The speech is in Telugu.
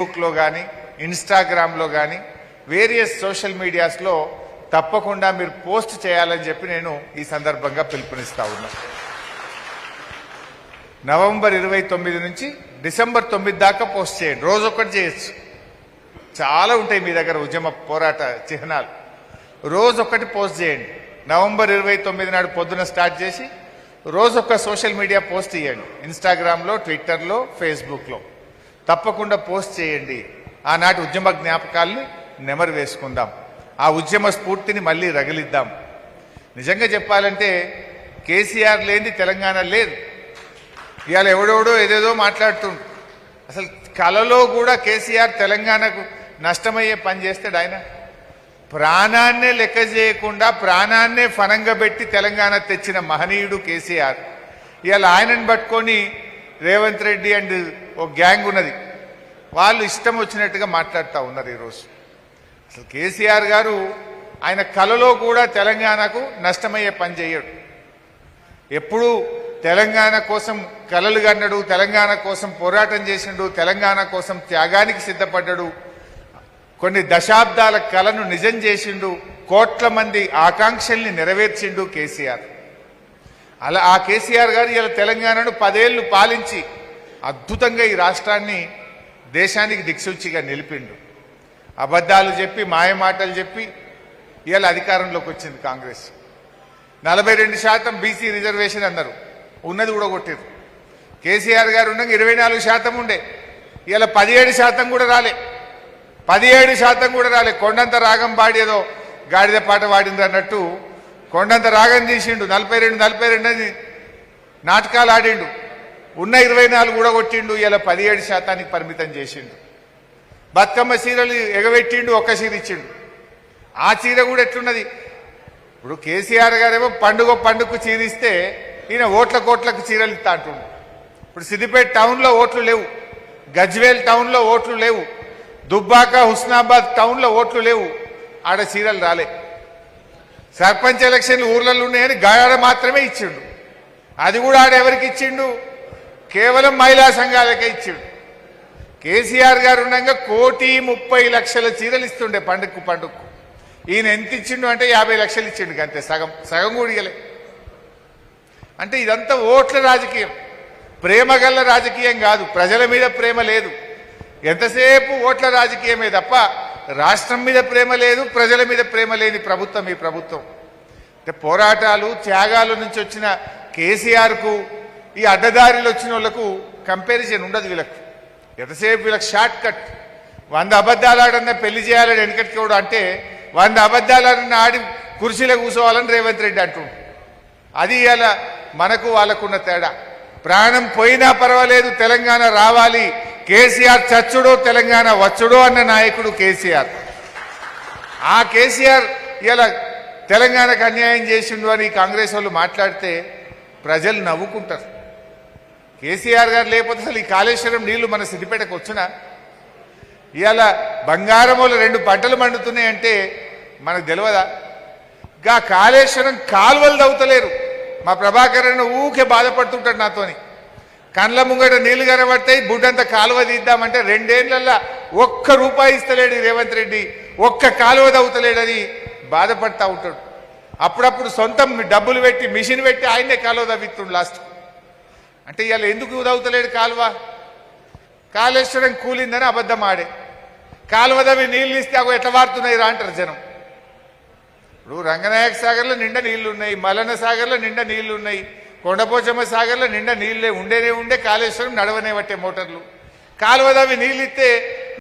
ఫేస్బుక్లో కానీ ఇన్స్టాగ్రామ్లో కానీ వేరియస్ సోషల్ మీడియాస్లో తప్పకుండా మీరు పోస్ట్ చేయాలని చెప్పి నేను ఈ సందర్భంగా పిలుపునిస్తా ఉన్నా. నవంబర్ 29 నుంచి డిసెంబర్ 9 దాకా పోస్ట్ చేయండి. రోజొక్కటి చేయొచ్చు. చాలా ఉంటాయి మీ దగ్గర ఉద్యమ పోరాట చిహ్నాలు. రోజొక్కటి పోస్ట్ చేయండి. నవంబర్ 29 నాడు పొద్దున స్టార్ట్ చేసి రోజొక్క సోషల్ మీడియా పోస్ట్ చేయండి. ఇన్స్టాగ్రామ్లో, ట్విట్టర్లో, ఫేస్బుక్లో తప్పకుండా పోస్ట్ చేయండి. ఆనాటి ఉద్యమ జ్ఞాపకాల్ని నెమరు వేసుకుందాం. ఆ ఉద్యమ స్ఫూర్తిని మళ్ళీ రగిలిద్దాం. నిజంగా చెప్పాలంటే కేసీఆర్ లేని తెలంగాణ లేదు. ఇవాళ ఎవడెవడో ఏదేదో మాట్లాడుతుండు. అసలు కలలో కూడా కేసీఆర్ తెలంగాణకు నష్టమయ్యే పని చేస్తాడు. ఆయన ప్రాణాన్నే లెక్క చేయకుండా ప్రాణాన్నే ఫనంగా పెట్టి తెలంగాణ తెచ్చిన మహనీయుడు కేసీఆర్. ఇవాళ ఆయనను పట్టుకొని రేవంత్ రెడ్డి అండ్ ఓ గ్యాంగ్ ఉన్నది, వాళ్ళు ఇష్టం వచ్చినట్టుగా మాట్లాడుతూ ఉన్నారు ఈరోజు. అసలు కేసీఆర్ గారు ఆయన కలలో కూడా తెలంగాణకు నష్టమయ్యే పని చేయడు. ఎప్పుడూ తెలంగాణ కోసం కలలు కన్నడు, తెలంగాణ కోసం పోరాటం చేసిండు, తెలంగాణ కోసం త్యాగానికి సిద్ధపడ్డాడు. కొన్ని దశాబ్దాల కలను నిజం చేసిండు, కోట్ల మంది ఆకాంక్షల్ని నెరవేర్చిండు కేసీఆర్. అలా ఆ కేసీఆర్ గారు ఇలా తెలంగాణను 10 ఏళ్లు పాలించి అద్భుతంగా ఈ రాష్ట్రాన్ని దేశానికి దిక్సూచిగా నిలిపిండు. అబద్ధాలు చెప్పి మాయమాటలు చెప్పి ఇవాళ అధికారంలోకి వచ్చింది కాంగ్రెస్. 42% బీసీ రిజర్వేషన్ అన్నారు, ఉన్నది కూడా కొట్టారు. కేసీఆర్ గారు ఉండగా 24% ఉండే, ఇవాళ 17% కూడా రాలే. 17% కూడా రాలే. కొండంత రాగం పాడి ఏదో గాడిద పాట పాడింది అన్నట్టు కొండంత రాగం తీసిండు. 42 అని నాటకాలు ఆడిండు. ఉన్న 24 కూడా కొట్టిండు. ఇలా 17% పరిమితం చేసిండు. బతుకమ్మ చీరలు ఎగబెట్టిండు, ఒక్క చీర ఇచ్చిండు. ఆ చీర కూడా ఎట్లున్నది? ఇప్పుడు కేసీఆర్ గారేమో పండుగకు చీర ఇస్తే ఈయన కోట్లకు చీరలు ఇస్తా అంటుండు. ఇప్పుడు సిద్దిపేట టౌన్లో ఓట్లు లేవు, గజ్వేల్ టౌన్లో ఓట్లు లేవు, దుబ్బాక హుస్నాబాద్ టౌన్లో ఓట్లు లేవు. ఆడ చీరలు రాలే. సర్పంచ్ ఎలక్షన్లు ఊర్లలో ఉన్నాయని గాయాడ మాత్రమే ఇచ్చిండు. అది కూడా ఆడ ఎవరికి ఇచ్చిండు? కేవలం మహిళా సంఘాలకే ఇచ్చిండు. కేసీఆర్ గారు ఉండగా 1,30,00,000 చీరలు ఇస్తుండే పండుగకు. ఈయన ఎంత ఇచ్చిండు అంటే 50 లక్షలు ఇచ్చిండు. అంతే, సగం కూడా ఇయ్యలే. అంటే ఇదంతా ఓట్ల రాజకీయం, ప్రేమగల్ల రాజకీయం కాదు. ప్రజల మీద ప్రేమ లేదు. ఎంతసేపు ఓట్ల రాజకీయమే తప్ప రాష్ట్రం మీద ప్రేమ లేదు, ప్రజల మీద ప్రేమ లేని ప్రభుత్వం ఈ ప్రభుత్వం. అంటే పోరాటాలు త్యాగాల నుంచి వచ్చిన కేసీఆర్కు ఈ అడ్డదారిలో వచ్చిన వాళ్ళకు కంపారిజన్ ఉండదు. వీళ్ళకు ఎంతసేపు వీళ్ళకి షార్ట్ కట్. 100 అబద్ధాలు ఆడన్నా పెళ్లి చేయాలని వెనకటికోవడం అంటే 100 అబద్ధాలు ఆడన్నా ఆడి కుర్చీలో కూర్చోవాలని రేవంత్ రెడ్డి అంటుండు. అది ఇలా మనకు వాళ్ళకున్న తేడా. ప్రాణం పోయినా పర్వాలేదు, తెలంగాణ రావాలి, కేసీఆర్ చచ్చుడో తెలంగాణ వచ్చుడో అన్న నాయకుడు కేసీఆర్. ఆ కేసీఆర్ ఇలా తెలంగాణకు అన్యాయం చేసిండు అని కాంగ్రెస్ వాళ్ళు మాట్లాడితే ప్రజలు నవ్వుకుంటారు. కేసీఆర్ గారు లేకపోతే అసలు ఈ కాళేశ్వరం నీళ్లు మన సిద్దిపేటకు వచ్చునా? ఇవాళ బంగారములు 2 పంటలు మండుతున్నాయంటే మనకు తెలియదా? గా కాళేశ్వరం కాలువలు దవ్వుతలేరు. మా ప్రభాకర్ అన్న ఊకే బాధపడుతుంటాడు నాతోని. కండ్ల ముంగట నీళ్లు కనబడతాయి, బుడ్డంత కాలువ తీద్దామంటే 2 ఏళ్లలో ₹1 ఇస్తలేడు రేవంత్ రెడ్డి, ఒక్క కాలువ దవ్వుతలేడని బాధపడతా ఉంటాడు. అప్పుడప్పుడు సొంతం డబ్బులు పెట్టి మిషన్ పెట్టి ఆయనే కాలువ దవ్విస్తుండు లాస్ట్. అంటే ఇవాళ ఎందుకు దవ్వుతలేడు కాలువ? కాళేశ్వరం కూలిందని అబద్ధం ఆడే. కాలువ దవ్వి నీళ్ళు ఇస్తే అవి ఎట్లా వారుతున్నాయి రా అంటారు జనం. ఇప్పుడు రంగనాయక సాగర్లో నిండా నీళ్లు ఉన్నాయి, మల్లన్న సాగర్లో నిండా నీళ్లు ఉన్నాయి, కొండపోచమ్మ సాగర్లో నిండా నీళ్ళే ఉండే కాళేశ్వరం నడవనే పట్టే మోటార్లు. కాలువ దవ్వి నీళ్ళు ఇస్తే